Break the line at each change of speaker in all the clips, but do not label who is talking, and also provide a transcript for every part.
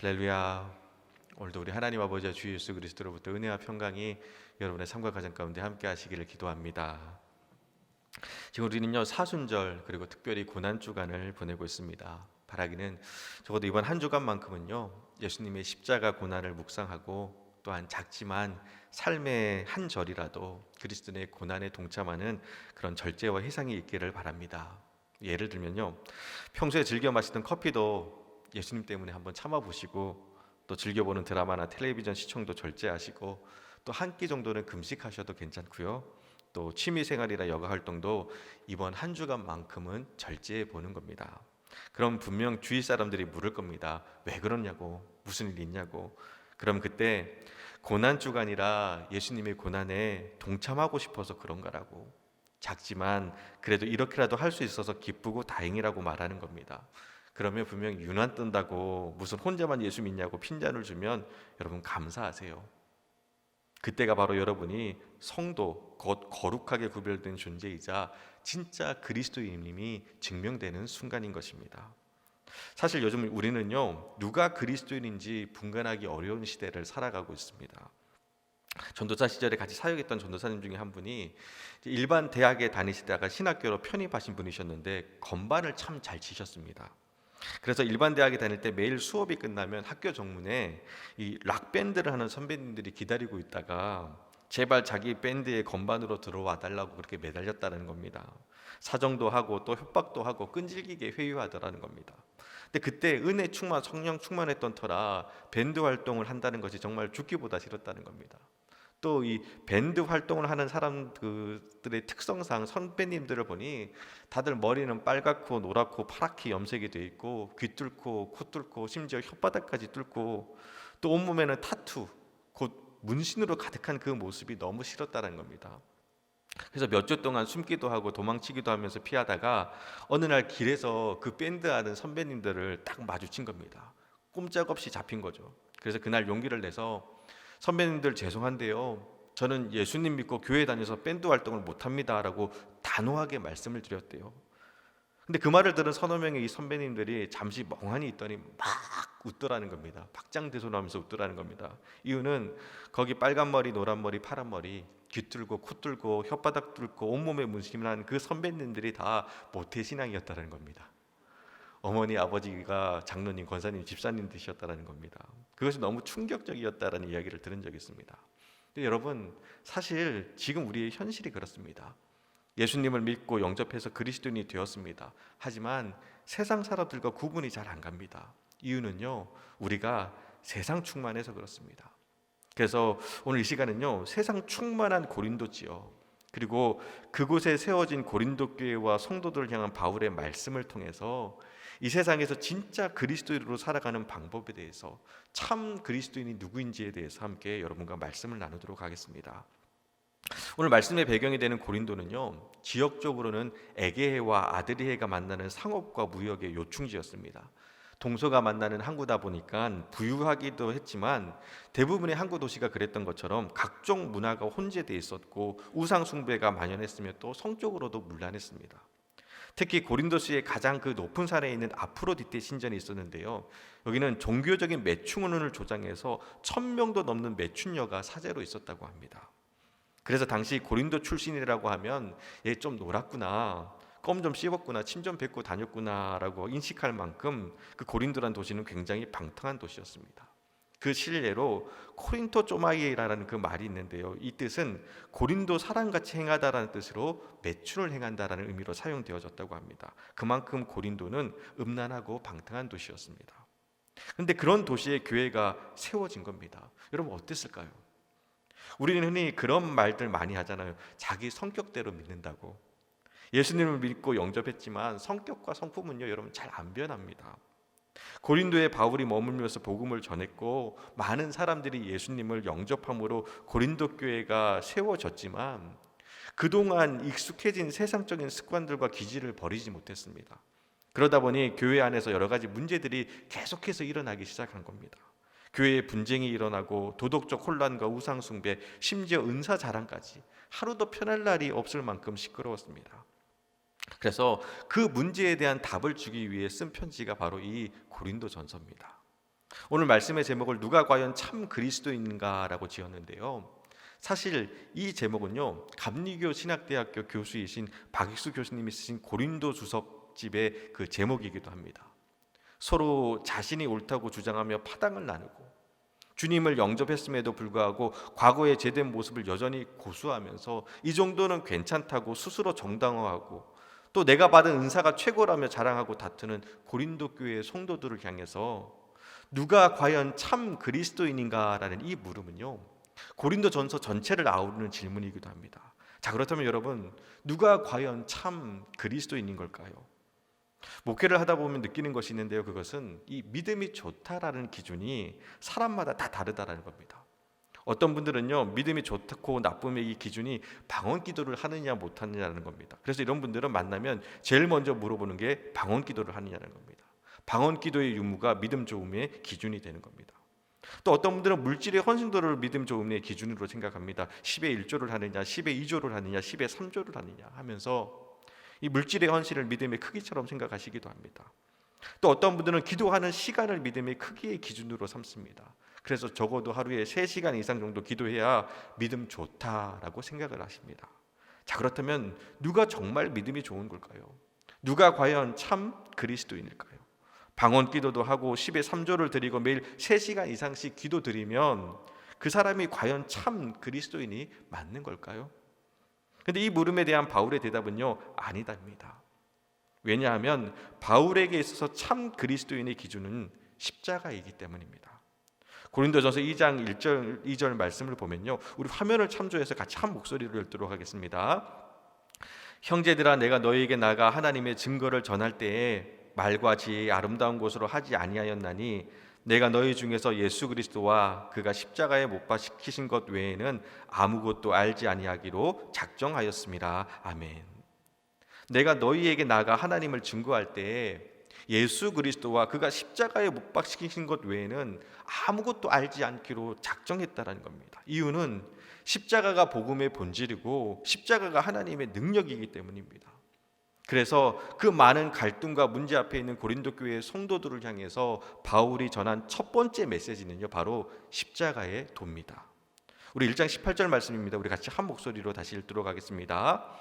할렐루야. 오늘도 우리 하나님 아버지와 주 예수 그리스도로부터 은혜와 평강이 여러분의 삶과 가정 가운데 함께 하시기를 기도합니다. 지금 우리는요, 사순절 그리고 특별히 고난 주간을 보내고 있습니다. 바라기는 적어도 이번 한 주간만큼은요, 예수님의 십자가 고난을 묵상하고 또한 작지만 삶의 한 절이라도 그리스도의 고난에 동참하는 그런 절제와 희생이 있기를 바랍니다. 예를 들면요, 평소에 즐겨 마시던 커피도 예수님 때문에 한번 참아보시고, 또 즐겨보는 드라마나 텔레비전 시청도 절제하시고, 또 한 끼 정도는 금식하셔도 괜찮고요, 또 취미생활이나 여가 활동도 이번 한 주간만큼은 절제해 보는 겁니다. 그럼 분명 주위 사람들이 물을 겁니다. 왜 그러냐고, 무슨 일 있냐고. 그럼 그때 고난 주간이라 예수님의 고난에 동참하고 싶어서 그런 거라고, 작지만 그래도 이렇게라도 할 수 있어서 기쁘고 다행이라고 말하는 겁니다. 그러면 분명 유난 뜬다고, 무슨 혼자만 예수 믿냐고 핀잔을 주면 여러분 감사하세요. 그때가 바로 여러분이 성도, 곧 거룩하게 구별된 존재이자 진짜 그리스도인임이 증명되는 순간인 것입니다. 사실 요즘 우리는요, 누가 그리스도인인지 분간하기 어려운 시대를 살아가고 있습니다. 전도사 시절에 같이 사역했던 전도사님 중에 한 분이 일반 대학에 다니시다가 신학교로 편입하신 분이셨는데 건반을 참 잘 치셨습니다. 그래서 일반 대학에 다닐 때 매일 수업이 끝나면 학교 정문에 이 락 밴드를 하는 선배님들이 기다리고 있다가 제발 자기 밴드의 건반으로 들어와 달라고 그렇게 매달렸다는 겁니다. 사정도 하고 또 협박도 하고 끈질기게 회유하더라는 겁니다. 근데 그때 은혜 충만, 성령 충만했던 터라 밴드 활동을 한다는 것이 정말 죽기보다 싫었다는 겁니다. 또 이 밴드 활동을 하는 사람들의 특성상 선배님들을 보니 다들 머리는 빨갛고 노랗고 파랗게 염색이 돼 있고, 귀 뚫고 코 뚫고 심지어 혓바닥까지 뚫고, 또 온몸에는 타투, 곧 문신으로 가득한 그 모습이 너무 싫었다는 겁니다. 그래서 몇 주 동안 숨기도 하고 도망치기도 하면서 피하다가 어느 날 길에서 그 밴드 하는 선배님들을 딱 마주친 겁니다. 꼼짝없이 잡힌 거죠. 그래서 그날 용기를 내서 선배님들 죄송한데요, 저는 예수님 믿고 교회 다녀서 밴드 활동을 못합니다 라고 단호하게 말씀을 드렸대요. 근데 그 말을 들은 서너 명의 이 선배님들이 잠시 멍하니 있더니 막 웃더라는 겁니다. 박장대소하면서 웃더라는 겁니다. 이유는 거기 빨간 머리, 노란 머리, 파란 머리, 귀 뚫고 코 뚫고 혓바닥 뚫고 온몸에 문신을 한 그 선배님들이 다 모태신앙이었다는 겁니다. 어머니, 아버지가 장로님, 권사님, 집사님 되셨다는 겁니다. 그것이 너무 충격적이었다라는 이야기를 들은 적이 있습니다. 근데 여러분, 사실 지금 우리의 현실이 그렇습니다. 예수님을 믿고 영접해서 그리스도인이 되었습니다. 하지만 세상 사람들과 구분이 잘 안 갑니다. 이유는요, 우리가 세상 충만해서 그렇습니다. 그래서 오늘 이 시간은요, 세상 충만한 고린도지요, 그리고 그곳에 세워진 고린도 교회와 성도들을 향한 바울의 말씀을 통해서 이 세상에서 진짜 그리스도인으로 살아가는 방법에 대해서, 참 그리스도인이 누구인지에 대해서 함께 여러분과 말씀을 나누도록 하겠습니다. 오늘 말씀의 배경이 되는 고린도는요, 지역적으로는 에게해와 아드리해가 만나는 상업과 무역의 요충지였습니다. 동서가 만나는 항구다 보니까 부유하기도 했지만 대부분의 항구 도시가 그랬던 것처럼 각종 문화가 혼재되어 있었고 우상 숭배가 만연했으며 또 성적으로도 문란했습니다. 특히 고린도시의 가장 그 높은 산에 있는 아프로디테 신전이 있었는데요, 여기는 종교적인 매춘을 조장해서 1000명도 넘는 매춘녀가 사제로 있었다고 합니다. 그래서 당시 고린도 출신이라고 하면 얘 좀 놀았구나, 껌 좀 씹었구나, 침 좀 뱉고 다녔구나 라고 인식할 만큼 그 고린도란 도시는 굉장히 방탕한 도시였습니다. 그 실례로 코린토 쪼마이라는 그 말이 있는데요, 이 뜻은 고린도 사람같이 행하다라는 뜻으로 매춘을 행한다라는 의미로 사용되어졌다고 합니다. 그만큼 고린도는 음란하고 방탕한 도시였습니다. 그런데 그런 도시에 교회가 세워진 겁니다. 여러분 어땠을까요? 우리는 흔히 그런 말들 많이 하잖아요. 자기 성격대로 믿는다고. 예수님을 믿고 영접했지만 성격과 성품은요, 여러분 잘 안 변합니다. 고린도에 바울이 머물면서 복음을 전했고 많은 사람들이 예수님을 영접함으로 고린도 교회가 세워졌지만 그동안 익숙해진 세상적인 습관들과 기질을 버리지 못했습니다. 그러다 보니 교회 안에서 여러 가지 문제들이 계속해서 일어나기 시작한 겁니다. 교회에 분쟁이 일어나고 도덕적 혼란과 우상 숭배, 심지어 은사 자랑까지 하루도 편할 날이 없을 만큼 시끄러웠습니다. 그래서 그 문제에 대한 답을 주기 위해 쓴 편지가 바로 이 고린도 전서입니다. 오늘 말씀의 제목을 누가 과연 참 그리스도인가라고 지었는데요. 사실 이 제목은요, 감리교 신학대학교 교수이신 박익수 교수님이 쓰신 고린도 주석집의 그 제목이기도 합니다. 서로 자신이 옳다고 주장하며 파당을 나누고 주님을 영접했음에도 불구하고 과거의 죄된 모습을 여전히 고수하면서 이 정도는 괜찮다고 스스로 정당화하고 또 내가 받은 은사가 최고라며 자랑하고 다투는 고린도 교회의 성도들을 향해서 누가 과연 참 그리스도인인가라는 이 물음은요, 고린도전서 전체를 아우르는 질문이기도 합니다. 자, 그렇다면 여러분, 누가 과연 참 그리스도인인 걸까요? 목회를 하다 보면 느끼는 것이 있는데요, 그것은 이 믿음이 좋다라는 기준이 사람마다 다 다르다라는 겁니다. 어떤 분들은요, 믿음이 좋고 나쁨의 이 기준이 방언 기도를 하느냐 못하느냐라는 겁니다. 그래서 이런 분들은 만나면 제일 먼저 물어보는 게 방언 기도를 하느냐는 겁니다. 방언 기도의 유무가 믿음 좋음의 기준이 되는 겁니다. 또 어떤 분들은 물질의 헌신도를 믿음 좋음의 기준으로 생각합니다. 10의 1조를 하느냐, 10의 2조를 하느냐, 10의 3조를 하느냐 하면서 이 물질의 헌신을 믿음의 크기처럼 생각하시기도 합니다. 또 어떤 분들은 기도하는 시간을 믿음의 크기의 기준으로 삼습니다. 그래서 적어도 하루에 3시간 이상 정도 기도해야 믿음 좋다라고 생각을 하십니다. 자, 그렇다면 누가 정말 믿음이 좋은 걸까요? 누가 과연 참 그리스도인일까요? 방언 기도도 하고 10의 3조를 드리고 매일 3시간 이상씩 기도 드리면 그 사람이 과연 참 그리스도인이 맞는 걸까요? 근데 이 물음에 대한 바울의 대답은요, 아니다입니다. 왜냐하면 바울에게 있어서 참 그리스도인의 기준은 십자가이기 때문입니다. 고린도전서 2장 1절 2절 말씀을 보면요, 우리 화면을 참조해서 같이 한 목소리로 읽도록 하겠습니다. 형제들아, 내가 너희에게 나가 하나님의 증거를 전할 때에 말과 지혜의 아름다운 것으로 하지 아니하였나니 내가 너희 중에서 예수 그리스도와 그가 십자가에 못 박히신 것 외에는 아무것도 알지 아니하기로 작정하였습니다. 아멘. 내가 너희에게 나가 하나님을 증거할 때에 예수 그리스도와 그가 십자가에 못 박히신 것 외에는 아무것도 알지 않기로 작정했다라는 겁니다. 이유는 십자가가 복음의 본질이고 십자가가 하나님의 능력이기 때문입니다. 그래서 그 많은 갈등과 문제 앞에 있는 고린도 교회의 성도들을 향해서 바울이 전한 첫 번째 메시지는요, 바로 십자가의 도입니다. 우리 1장 18절 말씀입니다. 우리 같이 한 목소리로 다시 읽도록 하겠습니다.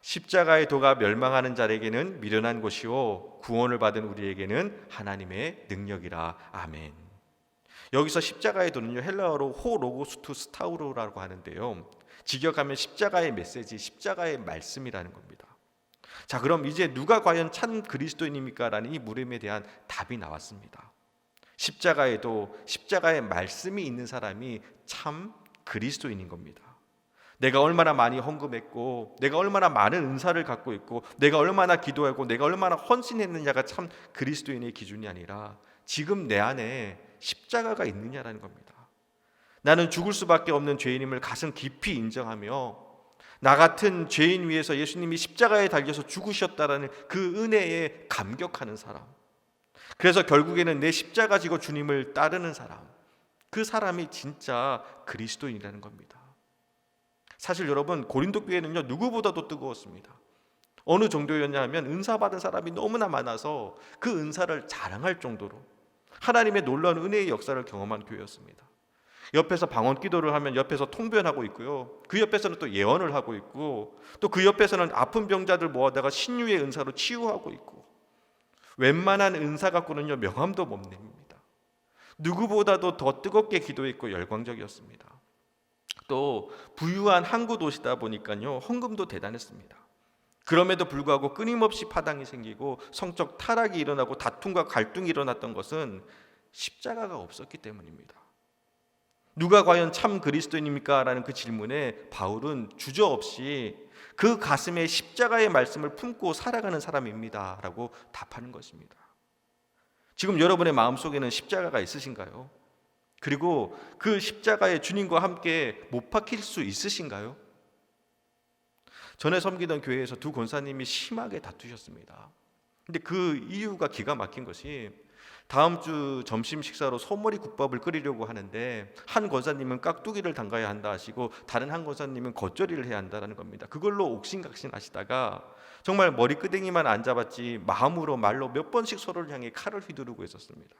십자가의 도가 멸망하는 자에게는 미련한 것이요 구원을 받은 우리에게는 하나님의 능력이라. 아멘. 여기서 십자가의 도는요, 헬라어로 호로고스투 스타우로라고 하는데요, 직역하면 십자가의 메시지, 십자가의 말씀이라는 겁니다. 자, 그럼 이제 누가 과연 참 그리스도인입니까? 라는 이 물음에 대한 답이 나왔습니다. 십자가에도 십자가의 말씀이 있는 사람이 참 그리스도인인 겁니다. 내가 얼마나 많이 헌금했고 내가 얼마나 많은 은사를 갖고 있고 내가 얼마나 기도하고 내가 얼마나 헌신했느냐가 참 그리스도인의 기준이 아니라 지금 내 안에 십자가가 있느냐라는 겁니다. 나는 죽을 수밖에 없는 죄인임을 가슴 깊이 인정하며 나 같은 죄인 위해서 예수님이 십자가에 달려서 죽으셨다라는 그 은혜에 감격하는 사람, 그래서 결국에는 내 십자가 지고 주님을 따르는 사람, 그 사람이 진짜 그리스도인이라는 겁니다. 사실 여러분, 고린도 교회는요, 누구보다도 뜨거웠습니다. 어느 정도였냐 하면 은사 받은 사람이 너무나 많아서 그 은사를 자랑할 정도로 하나님의 놀라운 은혜의 역사를 경험한 교회였습니다. 옆에서 방언 기도를 하면 옆에서 통변하고 있고요, 그 옆에서는 또 예언을 하고 있고, 또 그 옆에서는 아픈 병자들 모아다가 신유의 은사로 치유하고 있고, 웬만한 은사 갖고는요 명함도 못 냅니다. 누구보다도 더 뜨겁게 기도했고 열광적이었습니다. 또 부유한 항구 도시다 보니까요 헌금도 대단했습니다. 그럼에도 불구하고 끊임없이 파당이 생기고 성적 타락이 일어나고 다툼과 갈등이 일어났던 것은 십자가가 없었기 때문입니다. 누가 과연 참 그리스도인입니까? 라는 그 질문에 바울은 주저없이 그 가슴에 십자가의 말씀을 품고 살아가는 사람입니다 라고 답하는 것입니다. 지금 여러분의 마음속에는 십자가가 있으신가요? 그리고 그 십자가에 주님과 함께 못 박힐 수 있으신가요? 전에 섬기던 교회에서 두 권사님이 심하게 다투셨습니다. 근데 그 이유가 기가 막힌 것이, 다음 주 점심 식사로 소머리 국밥을 끓이려고 하는데 한 권사님은 깍두기를 담가야 한다 하시고 다른 한 권사님은 겉절이를 해야 한다는 겁니다. 그걸로 옥신각신 하시다가 정말 머리끄댕이만 안 잡았지 마음으로 말로 몇 번씩 서로를 향해 칼을 휘두르고 있었습니다.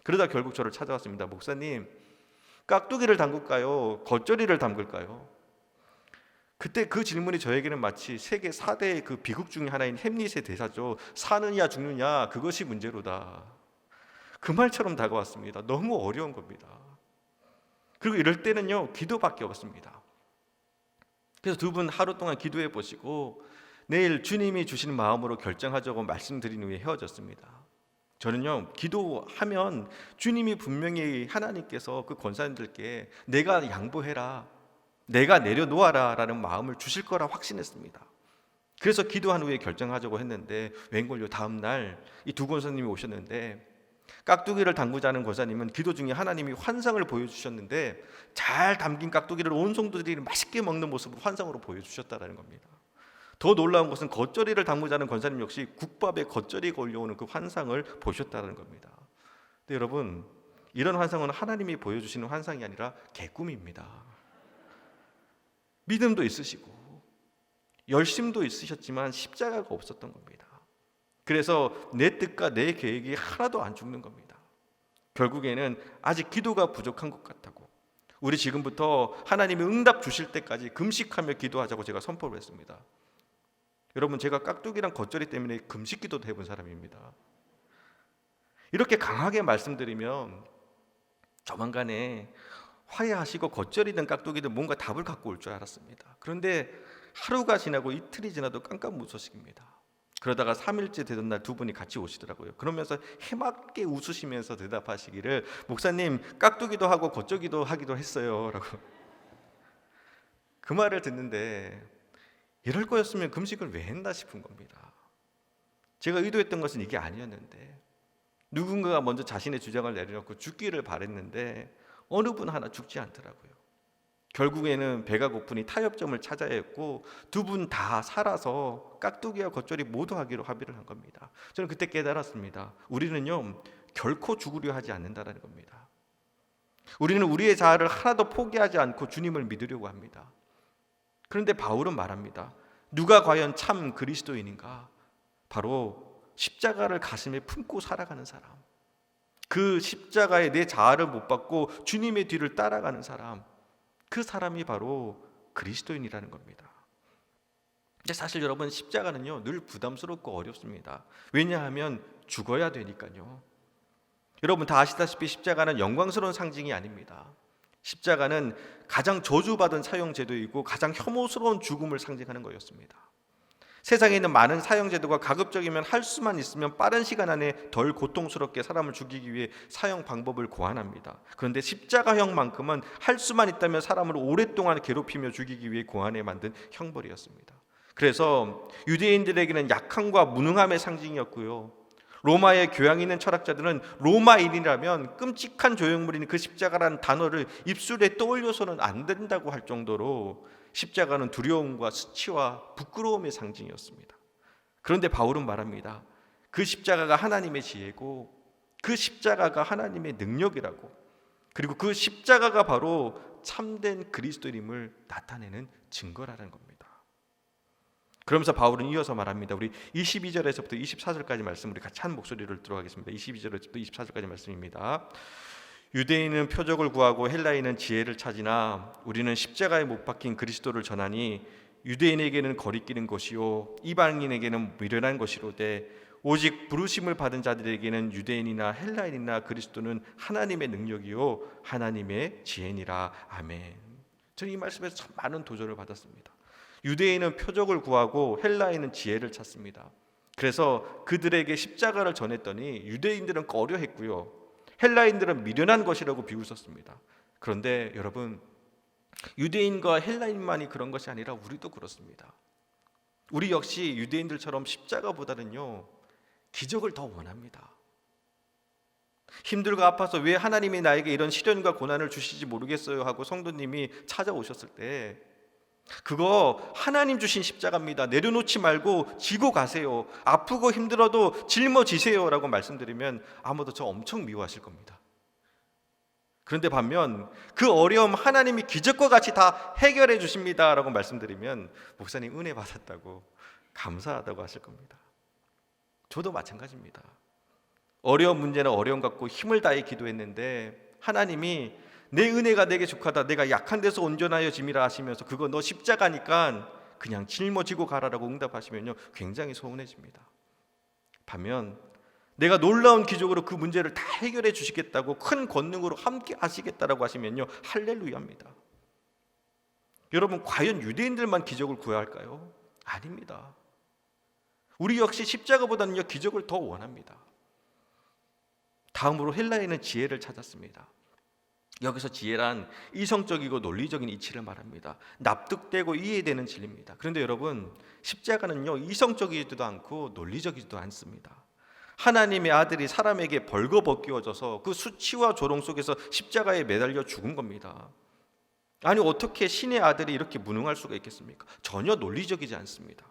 그러다 결국 저를 찾아왔습니다. 목사님, 깍두기를 담글까요? 겉절이를 담글까요? 그때 그 질문이 저에게는 마치 세계 4대의 그 비극 중에 하나인 햄릿의 대사죠. 사느냐 죽느냐 그것이 문제로다. 그 말처럼 다가왔습니다. 너무 어려운 겁니다. 그리고 이럴 때는요, 기도밖에 없습니다. 그래서 두 분 하루 동안 기도해 보시고 내일 주님이 주시는 마음으로 결정하자고 말씀드린 후에 헤어졌습니다. 저는요, 기도하면 주님이 분명히 하나님께서 그 권사님들께 내가 양보해라, 내가 내려놓아라 라는 마음을 주실 거라 확신했습니다. 그래서 기도한 후에 결정하자고 했는데 웬걸요, 다음 날 이 두 권사님이 오셨는데 깍두기를 담그자는 권사님은 기도 중에 하나님이 환상을 보여주셨는데 잘 담긴 깍두기를 온 성도들이 맛있게 먹는 모습을 환상으로 보여주셨다는 겁니다. 더 놀라운 것은 겉절이를 담그자는 권사님 역시 국밥에 겉절이가 올려오는 그 환상을 보셨다는 겁니다. 근데 여러분, 이런 환상은 하나님이 보여주시는 환상이 아니라 개꿈입니다. 믿음도 있으시고 열심도 있으셨지만 십자가가 없었던 겁니다. 그래서 내 뜻과 내 계획이 하나도 안 죽는 겁니다. 결국에는 아직 기도가 부족한 것 같다고, 우리 지금부터 하나님이 응답 주실 때까지 금식하며 기도하자고 제가 선포를 했습니다. 여러분, 제가 깍두기랑 겉절이 때문에 금식 기도도 해본 사람입니다. 이렇게 강하게 말씀드리면 조만간에 화해하시고 겉절이든 깍두기든 뭔가 답을 갖고 올 줄 알았습니다. 그런데 하루가 지나고 이틀이 지나도 깜깜무소식입니다. 그러다가 3일째 되던 날 두 분이 같이 오시더라고요. 그러면서 해맑게 웃으시면서 대답하시기를, 목사님 깍두기도 하고 겉절이도 하기도 했어요 라고. 그 말을 듣는데 이럴 거였으면 금식을 왜 했나 싶은 겁니다. 제가 의도했던 것은 이게 아니었는데 누군가가 먼저 자신의 주장을 내려놓고 죽기를 바랬는데 어느 분 하나 죽지 않더라고요. 결국에는 배가 고프니 타협점을 찾아야 했고 두 분 다 살아서 깍두기와 겉절이 모두 하기로 합의를 한 겁니다. 저는 그때 깨달았습니다. 우리는요, 결코 죽으려 하지 않는다는 겁니다. 우리는 우리의 자아를 하나도 포기하지 않고 주님을 믿으려고 합니다. 그런데 바울은 말합니다. 누가 과연 참 그리스도인인가? 바로 십자가를 가슴에 품고 살아가는 사람, 그 십자가에 내 자아를 못 받고 주님의 뒤를 따라가는 사람, 그 사람이 바로 그리스도인이라는 겁니다. 근데 사실 여러분, 십자가는요 늘 부담스럽고 어렵습니다. 왜냐하면 죽어야 되니까요. 여러분 다 아시다시피 십자가는 영광스러운 상징이 아닙니다. 십자가는 가장 저주받은 사형제도이고 가장 혐오스러운 죽음을 상징하는 거였습니다. 세상에 있는 많은 사형제도가 가급적이면 할 수만 있으면 빠른 시간 안에 덜 고통스럽게 사람을 죽이기 위해 사형 방법을 고안합니다. 그런데 십자가형만큼은 할 수만 있다면 사람을 오랫동안 괴롭히며 죽이기 위해 고안해 만든 형벌이었습니다. 그래서 유대인들에게는 약함과 무능함의 상징이었고요, 로마의 교양 있는 철학자들은 로마인이라면 끔찍한 조형물인 그 십자가라는 단어를 입술에 떠올려서는 안 된다고 할 정도로 십자가는 두려움과 수치와 부끄러움의 상징이었습니다. 그런데 바울은 말합니다. 그 십자가가 하나님의 지혜고 그 십자가가 하나님의 능력이라고, 그리고 그 십자가가 바로 참된 그리스도임을 나타내는 증거라는 겁니다. 그러면서 바울은 이어서 말합니다. 우리 22절에서부터 24절까지 말씀 우리 같이 한 목소리를 들어가겠습니다. 22절에서부터 24절까지 말씀입니다. 유대인은 표적을 구하고 헬라인은 지혜를 찾으나 우리는 십자가에 못 박힌 그리스도를 전하니 유대인에게는 거리끼는 것이요 이방인에게는 미련한 것이로되 오직 부르심을 받은 자들에게는 유대인이나 헬라인이나 그리스도는 하나님의 능력이요 하나님의 지혜니라. 아멘. 저는 이 말씀에서 참 많은 도전을 받았습니다. 유대인은 표적을 구하고 헬라인은 지혜를 찾습니다. 그래서 그들에게 십자가를 전했더니 유대인들은 꺼려했고요, 헬라인들은 미련한 것이라고 비웃었습니다. 그런데 여러분, 유대인과 헬라인만이 그런 것이 아니라 우리도 그렇습니다. 우리 역시 유대인들처럼 십자가보다는요 기적을 더 원합니다. 힘들고 아파서 왜 하나님이 나에게 이런 시련과 고난을 주시지 모르겠어요 하고 성도님이 찾아오셨을 때 그거 하나님 주신 십자가입니다. 내려놓지 말고 지고 가세요. 아프고 힘들어도 짊어지세요 라고 말씀드리면 아마도 저 엄청 미워하실 겁니다. 그런데 반면 그 어려움 하나님이 기적과 같이 다 해결해 주십니다 라고 말씀드리면 목사님 은혜 받았다고 감사하다고 하실 겁니다. 저도 마찬가지입니다. 어려운 문제나 어려움 갖고 힘을 다해 기도했는데 하나님이 내 은혜가 내게 족하다, 내가 약한 데서 온전하여 짐이라 하시면서 그거 너 십자가니까 그냥 짊어지고 가라라고 응답하시면요, 굉장히 서운해집니다. 반면 내가 놀라운 기적으로 그 문제를 다 해결해 주시겠다고 큰 권능으로 함께 하시겠다라고 하시면요, 할렐루야입니다. 여러분, 과연 유대인들만 기적을 구해야 할까요? 아닙니다. 우리 역시 십자가보다는요, 기적을 더 원합니다. 다음으로 헬라인은 지혜를 찾았습니다. 여기서 지혜란 이성적이고 논리적인 이치를 말합니다. 납득되고 이해되는 진리입니다. 그런데 여러분, 십자가는요, 이성적이지도 않고 논리적이지도 않습니다. 하나님의 아들이 사람에게 벌거벗겨져서 그 수치와 조롱 속에서 십자가에 매달려 죽은 겁니다. 아니, 어떻게 신의 아들이 이렇게 무능할 수가 있겠습니까? 전혀 논리적이지 않습니다.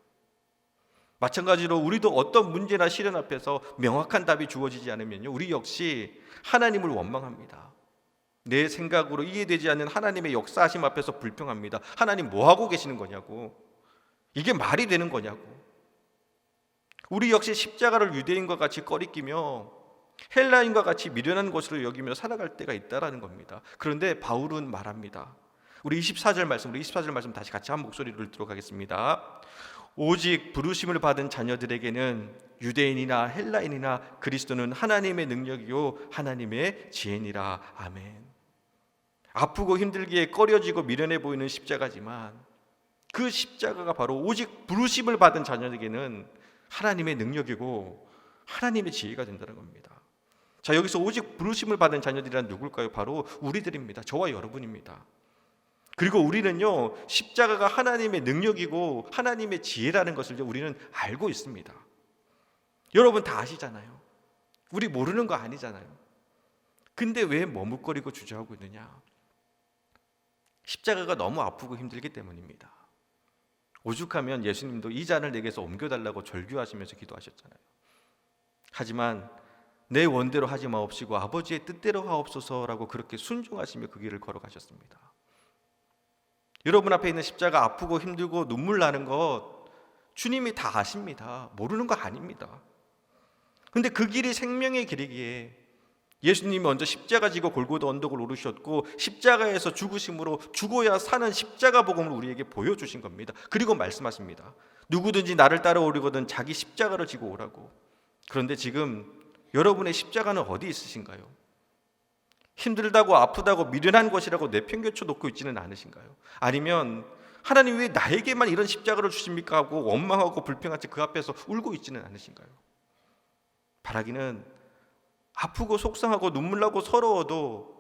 마찬가지로 우리도 어떤 문제나 시련 앞에서 명확한 답이 주어지지 않으면요, 우리 역시 하나님을 원망합니다. 내 생각으로 이해되지 않는 하나님의 역사하심 앞에서 불평합니다. 하나님 뭐 하고 계시는 거냐고, 이게 말이 되는 거냐고. 우리 역시 십자가를 유대인과 같이 꺼리끼며 헬라인과 같이 미련한 것으로 여기며 살아갈 때가 있다라는 겁니다. 그런데 바울은 말합니다. 우리 24절 말씀 다시 같이 한 목소리로 읽도록 하겠습니다. 오직 부르심을 받은 자녀들에게는 유대인이나 헬라인이나 그리스도는 하나님의 능력이요 하나님의 지혜니라. 아멘. 아프고 힘들기에 꺼려지고 미련해 보이는 십자가지만 그 십자가가 바로 오직 부르심을 받은 자녀에게는 하나님의 능력이고 하나님의 지혜가 된다는 겁니다. 자, 여기서 오직 부르심을 받은 자녀들이란 누굴까요? 바로 우리들입니다. 저와 여러분입니다. 그리고 우리는요, 십자가가 하나님의 능력이고 하나님의 지혜라는 것을 우리는 알고 있습니다. 여러분 다 아시잖아요. 우리 모르는 거 아니잖아요. 근데 왜 머뭇거리고 주저하고 있느냐? 십자가가 너무 아프고 힘들기 때문입니다. 오죽하면 예수님도 이 잔을 내게서 옮겨달라고 절규하시면서 기도하셨잖아요. 하지만 내 원대로 하지 마옵시고 아버지의 뜻대로 하옵소서라고 그렇게 순종하시며 그 길을 걸어가셨습니다. 여러분 앞에 있는 십자가 아프고 힘들고 눈물 나는 것 주님이 다 아십니다. 모르는 거 아닙니다. 근데 그 길이 생명의 길이기에 예수님이 먼저 십자가 지고 골고다 언덕을 오르셨고 십자가에서 죽으심으로 죽어야 사는 십자가 복음을 우리에게 보여주신 겁니다. 그리고 말씀하십니다. 누구든지 나를 따라오려거든 자기 십자가를 지고 오라고. 그런데 지금 여러분의 십자가는 어디 있으신가요? 힘들다고 아프다고 미련한 것이라고 내팽개쳐 놓고 있지는 않으신가요? 아니면 하나님 왜 나에게만 이런 십자가를 주십니까 하고 원망하고 불평하지 그 앞에서 울고 있지는 않으신가요? 바라기는 아프고 속상하고 눈물 나고 서러워도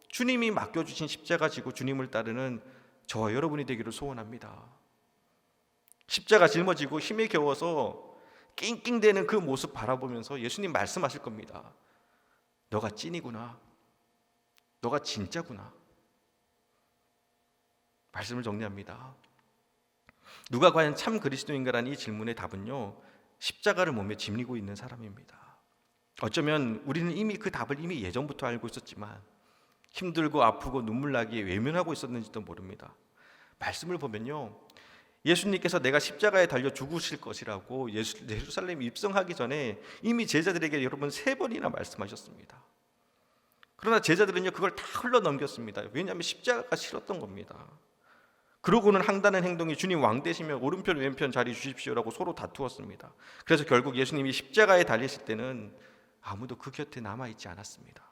주님이 맡겨주신 십자가 지고 주님을 따르는 저와 여러분이 되기를 소원합니다. 십자가 짊어지고 힘에 겨워서 낑낑대는 그 모습 바라보면서 예수님 말씀하실 겁니다. 너가 찐이구나. 너가 진짜구나. 말씀을 정리합니다. 누가 과연 참 그리스도인가라는 이 질문의 답은요, 십자가를 몸에 짐리고 있는 사람입니다. 어쩌면 우리는 이미 그 답을 이미 예전부터 알고 있었지만 힘들고 아프고 눈물 나기에 외면하고 있었는지도 모릅니다. 말씀을 보면요, 예수님께서 내가 십자가에 달려 죽으실 것이라고 예루살렘 입성하기 전에 이미 제자들에게 여러분 3번이나 말씀하셨습니다. 그러나 제자들은요, 그걸 다 흘러 넘겼습니다. 왜냐하면 십자가가 싫었던 겁니다. 그러고는 한다는 행동이 주님 왕 되시면 오른편 왼편 자리 주십시오라고 서로 다투었습니다. 그래서 결국 예수님이 십자가에 달리실 때는 아무도 그 곁에 남아있지 않았습니다.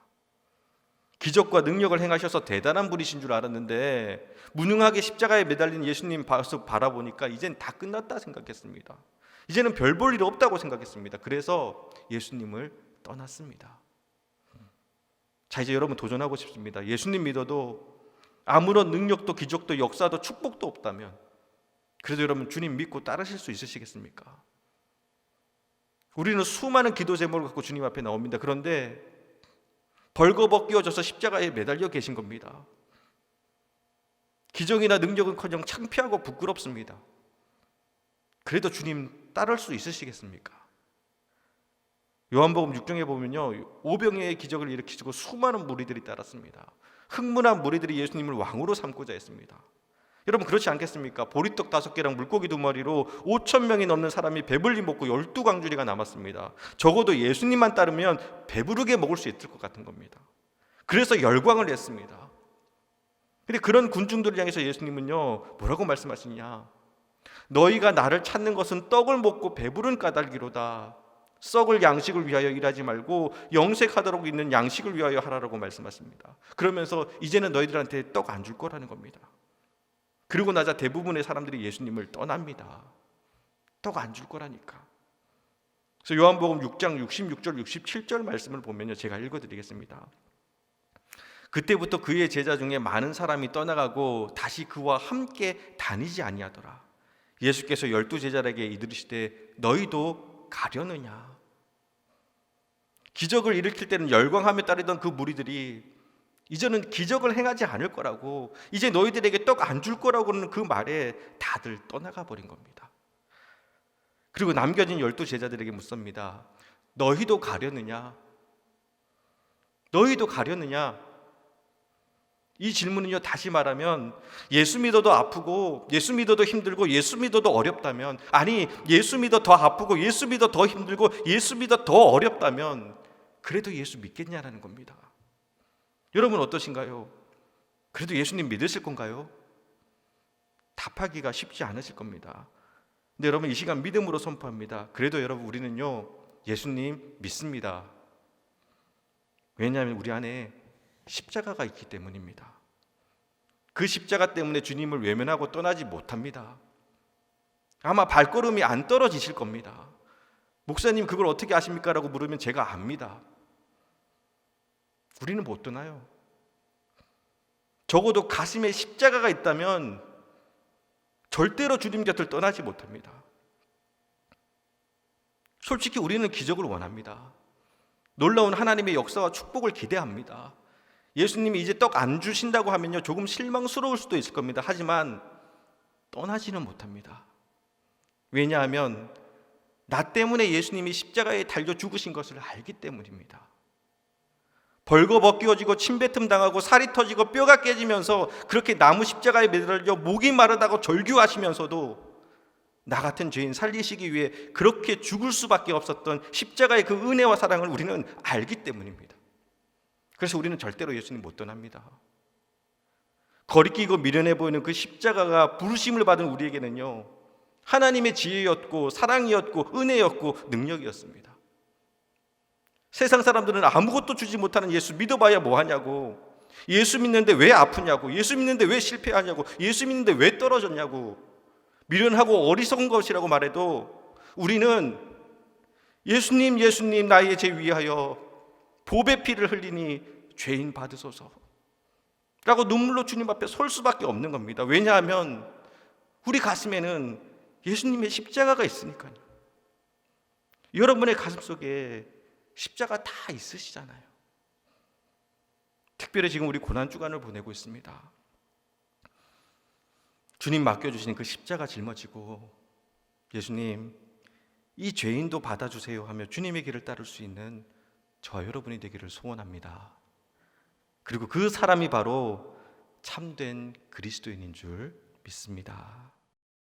기적과 능력을 행하셔서 대단한 분이신 줄 알았는데 무능하게 십자가에 매달린 예수님 모습 바라보니까 이젠 다 끝났다 생각했습니다. 이제는 별 볼 일 없다고 생각했습니다. 그래서 예수님을 떠났습니다. 자, 이제 여러분 도전하고 싶습니다. 예수님 믿어도 아무런 능력도 기적도 역사도 축복도 없다면 그래도 여러분 주님 믿고 따르실 수 있으시겠습니까? 우리는 수많은 기도 제목을 갖고 주님 앞에 나옵니다. 그런데 벌거벗겨져서 십자가에 매달려 계신 겁니다. 기적이나 능력은커녕 창피하고 부끄럽습니다. 그래도 주님 따를 수 있으시겠습니까? 요한복음 6장에 보면요, 오병이의 기적을 일으키시고 수많은 무리들이 따랐습니다. 흥분한 무리들이 예수님을 왕으로 삼고자 했습니다. 여러분 그렇지 않겠습니까? 보리떡 5개랑 물고기 2마리로 5,000명이 넘는 사람이 배불리 먹고 12광주리가 남았습니다. 적어도 예수님만 따르면 배부르게 먹을 수 있을 것 같은 겁니다. 그래서 열광을 했습니다. 근데 그런 군중들을 향해서 예수님은요 뭐라고 말씀하시냐? 너희가 나를 찾는 것은 떡을 먹고 배부른 까닭이로다. 썩을 양식을 위하여 일하지 말고 영생하도록 있는 양식을 위하여 하라라고 말씀하십니다. 그러면서 이제는 너희들한테 떡 안 줄 거라는 겁니다. 그리고 나자 대부분의 사람들이 예수님을 떠납니다. 떡 안 줄 거라니까. 그래서 요한복음 6장 66절 67절 말씀을 보면요 제가 읽어드리겠습니다. 그때부터 그의 제자 중에 많은 사람이 떠나가고 다시 그와 함께 다니지 아니하더라. 예수께서 12 제자에게 이르시되 너희도 가려느냐? 기적을 일으킬 때는 열광하며 따르던 그 무리들이 이제는 기적을 행하지 않을 거라고, 이제 너희들에게 떡 안 줄 거라고는 그 말에 다들 떠나가 버린 겁니다. 그리고 남겨진 12 제자들에게 묻습니다. 너희도 가려느냐? 너희도 가려느냐? 이 질문은요 다시 말하면 예수 믿어도 아프고 예수 믿어도 힘들고 예수 믿어도 어렵다면, 아니 예수 믿어 더 아프고 예수 믿어 더 힘들고 예수 믿어 더 어렵다면 그래도 예수 믿겠냐라는 겁니다. 여러분 어떠신가요? 그래도 예수님 믿으실 건가요? 답하기가 쉽지 않으실 겁니다. 근데 여러분 이 시간 믿음으로 선포합니다. 그래도 여러분 우리는요 예수님 믿습니다. 왜냐하면 우리 안에 십자가가 있기 때문입니다. 그 십자가 때문에 주님을 외면하고 떠나지 못합니다. 아마 발걸음이 안 떨어지실 겁니다. 목사님 그걸 어떻게 아십니까? 라고 물으면 제가 압니다. 우리는 못 떠나요. 적어도 가슴에 십자가가 있다면 절대로 주님 곁을 떠나지 못합니다. 솔직히 우리는 기적을 원합니다. 놀라운 하나님의 역사와 축복을 기대합니다. 예수님이 이제 떡 안 주신다고 하면요 조금 실망스러울 수도 있을 겁니다. 하지만 떠나지는 못합니다. 왜냐하면 나 때문에 예수님이 십자가에 달려 죽으신 것을 알기 때문입니다. 벌거벗겨지고 침뱉음 당하고 살이 터지고 뼈가 깨지면서 그렇게 나무 십자가에 매달려 목이 마르다고 절규하시면서도 나 같은 죄인 살리시기 위해 그렇게 죽을 수밖에 없었던 십자가의 그 은혜와 사랑을 우리는 알기 때문입니다. 그래서 우리는 절대로 예수님 못 떠납니다. 거리끼고 미련해 보이는 그 십자가가 부르심을 받은 우리에게는요 하나님의 지혜였고 사랑이었고 은혜였고 능력이었습니다. 세상 사람들은 아무것도 주지 못하는 예수 믿어봐야 뭐하냐고, 예수 믿는데 왜 아프냐고, 예수 믿는데 왜 실패하냐고, 예수 믿는데 왜 떨어졌냐고 미련하고 어리석은 것이라고 말해도 우리는 예수님 예수님 나의 죄 위하여 보배 피를 흘리니 죄인 받으소서 라고 눈물로 주님 앞에 설 수밖에 없는 겁니다. 왜냐하면 우리 가슴에는 예수님의 십자가가 있으니까요. 여러분의 가슴 속에 십자가 다 있으시잖아요. 특별히 지금 우리 고난주간을 보내고 있습니다. 주님 맡겨주신 그 십자가 짊어지고 예수님 이 죄인도 받아주세요 하며 주님의 길을 따를 수 있는 저와 여러분이 되기를 소원합니다. 그리고 그 사람이 바로 참된 그리스도인인 줄 믿습니다.